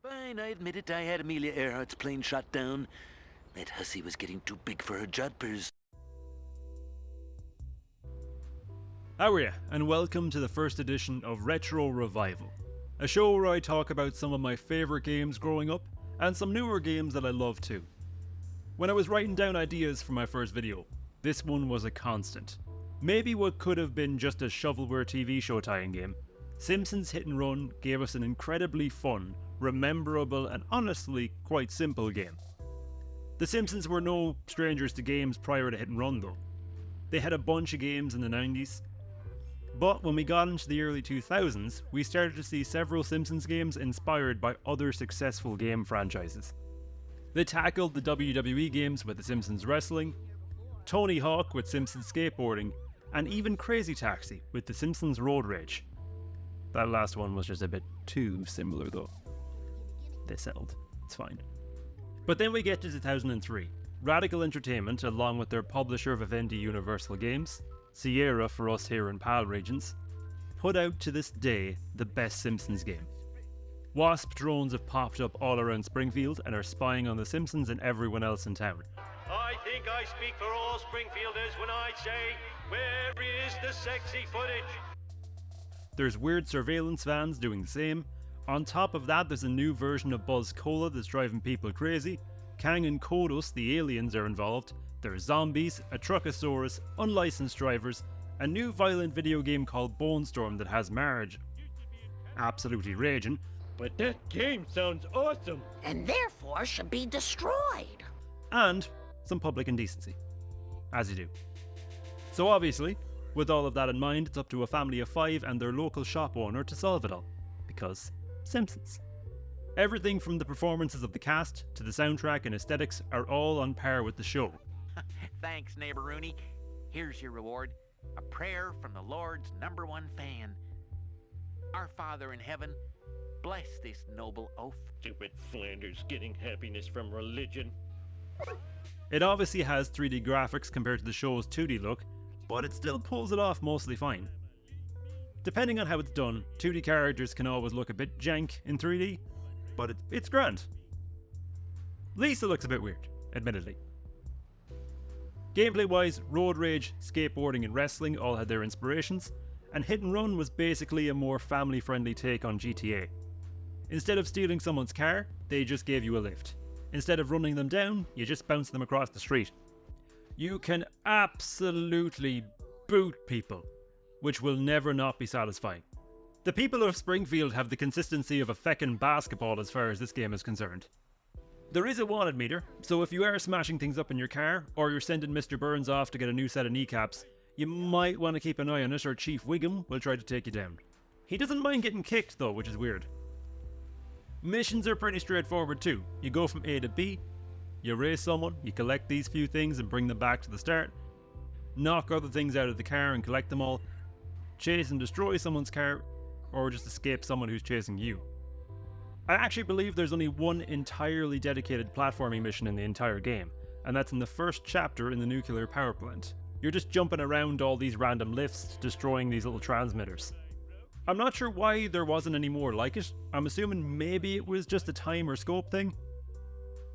Fine, I admit it. I had Amelia Earhart's plane shot down. That hussy was getting too big for her jodhpurs. How are ya, and welcome to the first edition of RetroRevival, a show where I talk about some of my favourite games growing up, and some newer games that I love too. When I was writing down ideas for my first video, this one was a constant. Maybe what could have been just a shovelware TV show tie-in game, Simpsons Hit Run gave us an incredibly fun, rememberable and honestly quite simple game. The Simpsons were no strangers to games prior to Hit Run though. They had a bunch of games in the 90s, but when we got into the early 2000s, we started to see several Simpsons games inspired by other successful game franchises. They tackled the WWE games with The Simpsons Wrestling, Tony Hawk with Simpsons Skateboarding, and even Crazy Taxi with The Simpsons Roadrage. That last one was just a bit too similar though. They settled, it's fine. But then we get to 2003. Radical Entertainment, along with their publisher Vivendi Universal Games, Sierra for us here in PAL regions, put out to this day the best Simpsons game. Wasp drones have popped up all around Springfield and are spying on the Simpsons and everyone else in town. I think I speak for all Springfielders when I say, where is the sexy footage? There's weird surveillance vans doing the same. On top of that, there's a new version of Buzz Cola that's driving people crazy. Kang and Kodos, the aliens, are involved. There's zombies, a truckosaurus, unlicensed drivers, a new violent video game called Bone Storm that has Marge absolutely raging. But that game sounds awesome! And therefore should be destroyed. And some public indecency. As you do. So obviously, with all of that in mind, it's up to a family of 5 and their local shop owner to solve it all. Because Simpsons. Everything from the performances of the cast to the soundtrack and aesthetics are all on par with the show. Thanks, neighbor Rooney. Here's your reward. A prayer from the Lord's #1 fan. Our Father in heaven, bless this noble oaf. Stupid Flanders getting happiness from religion. It obviously has 3D graphics compared to the show's 2D look, but it still pulls it off mostly fine. Depending on how it's done, 2D characters can always look a bit jank in 3D, but it's grand. Lisa looks a bit weird, admittedly. Gameplay-wise, Roadrage, skateboarding and wrestling all had their inspirations, and Hit and Run was basically a more family-friendly take on GTA. Instead of stealing someone's car, they just gave you a lift. Instead of running them down, you just bounce them across the street. You can absolutely boot people, which will never not be satisfying. The people of Springfield have the consistency of a feckin' basketball as far as this game is concerned. There is a wanted meter, so if you are smashing things up in your car, or you're sending Mr. Burns off to get a new set of kneecaps, you might want to keep an eye on it or Chief Wiggum will try to take you down. He doesn't mind getting kicked though, which is weird. Missions are pretty straightforward too. You go from A to B, you race someone, you collect these few things and bring them back to the start, knock other things out of the car and collect them all, chase and destroy someone's car, or just escape someone who's chasing you. I actually believe there's only one entirely dedicated platforming mission in the entire game, and that's in the first chapter in the nuclear power plant. You're just jumping around all these random lifts, destroying these little transmitters. I'm not sure why there wasn't any more like it. I'm assuming maybe it was just a time or scope thing.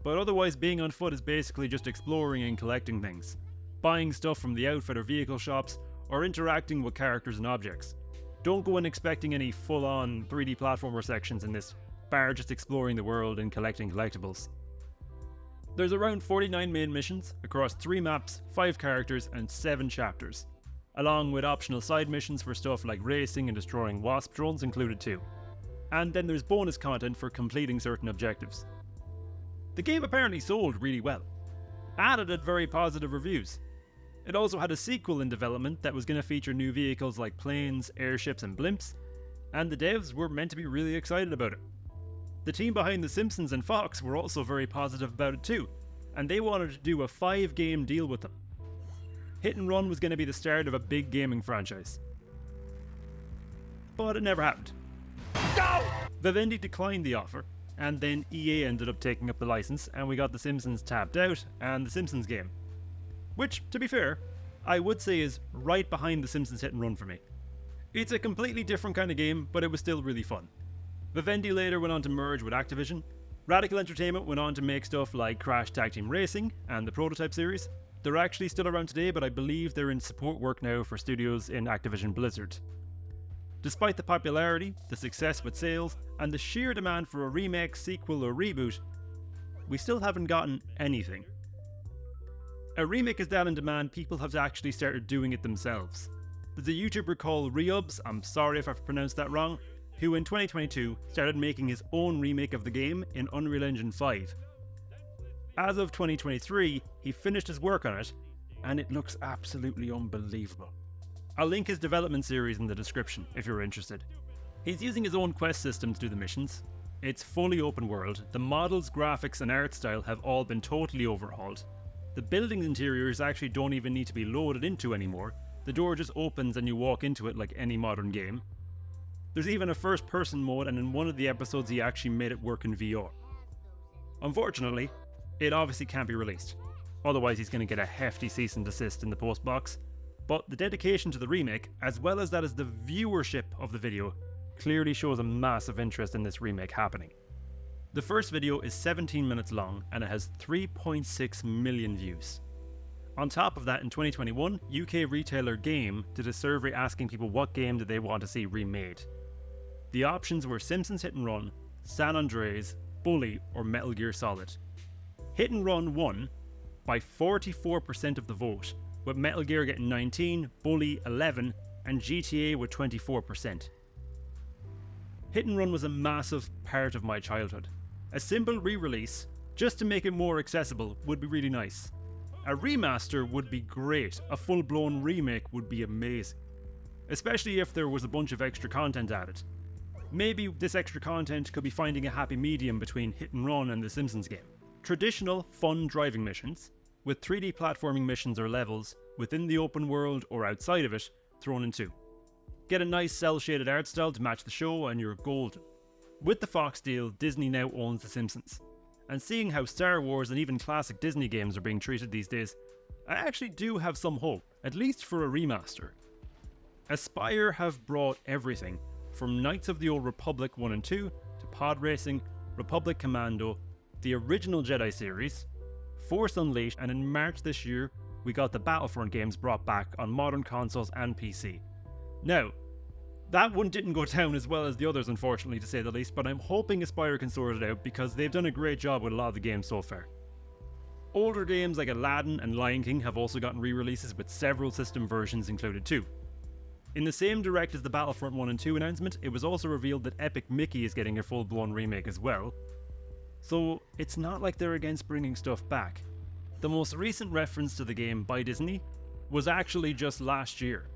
But otherwise, being on foot is basically just exploring and collecting things, buying stuff from the outfit or vehicle shops, or interacting with characters and objects. Don't go in expecting any full-on 3D platformer sections in this, bar just exploring the world and collecting collectibles. There's around 49 main missions across 3 maps, 5 characters and 7 chapters, along with optional side missions for stuff like racing and destroying Wasp drones included too. And then there's bonus content for completing certain objectives. The game apparently sold really well, and it had very positive reviews. It also had a sequel in development that was going to feature new vehicles like planes, airships and blimps, and the devs were meant to be really excited about it. The team behind The Simpsons and Fox were also very positive about it too, and they wanted to do a 5-game deal with them. Hit and Run was going to be the start of a big gaming franchise. But it never happened. No! Vivendi declined the offer, and then EA ended up taking up the license, and we got The Simpsons tapped out and The Simpsons game. Which, to be fair, I would say is right behind The Simpsons Hit and Run for me. It's a completely different kind of game, but it was still really fun. Vivendi later went on to merge with Activision. Radical Entertainment went on to make stuff like Crash Tag Team Racing and the Prototype series. They're actually still around today, but I believe they're in support work now for studios in Activision Blizzard. Despite the popularity, the success with sales, and the sheer demand for a remake, sequel, or reboot, we still haven't gotten anything. A remake is that in demand, people have actually started doing it themselves. There's a YouTuber called Reubs, I'm sorry if I've pronounced that wrong, who in 2022 started making his own remake of the game in Unreal Engine 5. As of 2023, he finished his work on it, and it looks absolutely unbelievable. I'll link his development series in the description if you're interested. He's using his own quest system to do the missions. It's fully open world, the models, graphics and art style have all been totally overhauled. The building interiors actually don't even need to be loaded into anymore, the door just opens and you walk into it like any modern game. There's even a first person mode, and in one of the episodes he actually made it work in VR. Unfortunately, it obviously can't be released, otherwise he's going to get a hefty cease and desist in the post box, but the dedication to the remake, as well as that is the viewership of the video, clearly shows a massive interest in this remake happening. The first video is 17 minutes long and it has 3.6 million views. On top of that, in 2021, UK retailer Game did a survey asking people what game did they want to see remade. The options were Simpsons Hit Run, San Andreas, Bully or Metal Gear Solid. Hit Run won by 44% of the vote, with Metal Gear getting 19, Bully 11 and GTA with 24%. Hit Run was a massive part of my childhood. A simple re-release, just to make it more accessible, would be really nice. A remaster would be great, a full-blown remake would be amazing. Especially if there was a bunch of extra content added. Maybe this extra content could be finding a happy medium between Hit and Run and the Simpsons game. Traditional, fun driving missions, with 3D platforming missions or levels, within the open world or outside of it, thrown in two. Get a nice cel-shaded art style to match the show and you're golden. With the Fox deal, Disney now owns The Simpsons. And seeing how Star Wars and even classic Disney games are being treated these days, I actually do have some hope, at least for a remaster. Aspyr have brought everything, from Knights of the Old Republic 1 and 2, to Pod Racing, Republic Commando, the original Jedi series, Force Unleashed, and in March this year, we got the Battlefront games brought back on modern consoles and PC. Now, that one didn't go down as well as the others, unfortunately, to say the least, but I'm hoping Aspyr can sort it out because they've done a great job with a lot of the games so far. Older games like Aladdin and Lion King have also gotten re-releases with several system versions included too. In the same direct as the Battlefront 1 and 2 announcement, it was also revealed that Epic Mickey is getting a full-blown remake as well. So it's not like they're against bringing stuff back. The most recent reference to the game by Disney was actually just last year,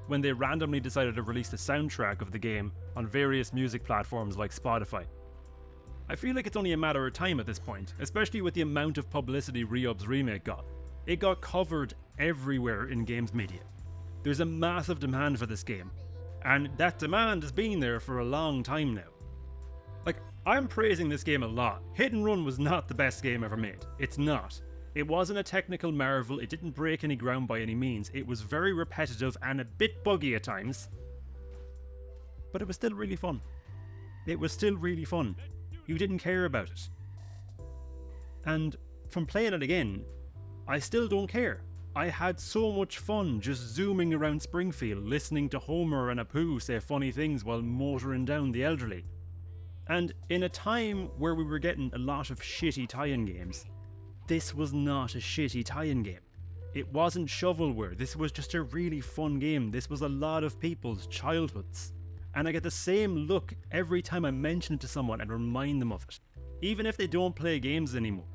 when they randomly decided to release the soundtrack of the game on various music platforms like Spotify. I feel like it's only a matter of time at this point, especially with the amount of publicity Reubs' remake got. It got covered everywhere in games media. There's a massive demand for this game, and that demand has been there for a long time now. Like, I'm praising this game a lot. Hit and Run was not the best game ever made. It's not. It wasn't a technical marvel, it didn't break any ground by any means, it was very repetitive and a bit buggy at times. But it was still really fun. It was still really fun. You didn't care about it. And from playing it again, I still don't care. I had so much fun just zooming around Springfield, listening to Homer and Apu say funny things while motoring down the elderly. And in a time where we were getting a lot of shitty tie-in games, this was not a shitty tie-in game. It wasn't shovelware, this was just a really fun game. This was a lot of people's childhoods. And I get the same look every time I mention it to someone and remind them of it. Even if they don't play games anymore.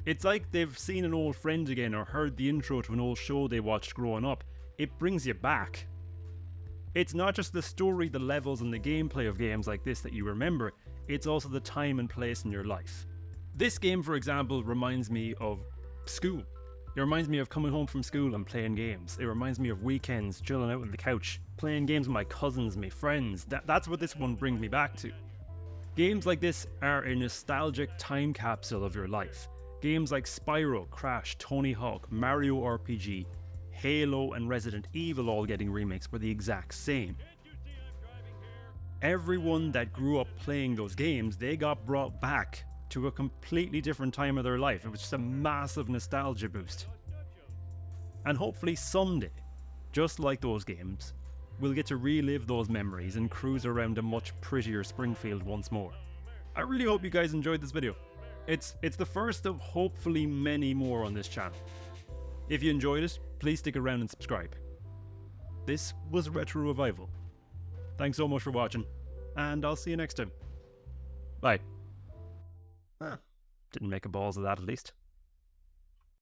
It's like they've seen an old friend again or heard the intro to an old show they watched growing up. It brings you back. It's not just the story, the levels and the gameplay of games like this that you remember, it's also the time and place in your life. This game, for example, reminds me of school. It reminds me of coming home from school and playing games. It reminds me of weekends, chilling out on the couch, playing games with my cousins, my friends. That's what this one brings me back to. Games like this are a nostalgic time capsule of your life. Games like Spyro, Crash, Tony Hawk, Mario RPG, Halo and Resident Evil all getting remakes were the exact same. Everyone that grew up playing those games, they got brought back to a completely different time of their life. It was just a massive nostalgia boost. And hopefully someday, just like those games, we'll get to relive those memories and cruise around a much prettier Springfield once more. I really hope you guys enjoyed this video. It's the first of hopefully many more on this channel. If you enjoyed it, please stick around and subscribe. This was RetroRevival. Thanks so much for watching, and I'll see you next time. Bye. Didn't make a balls of that at least.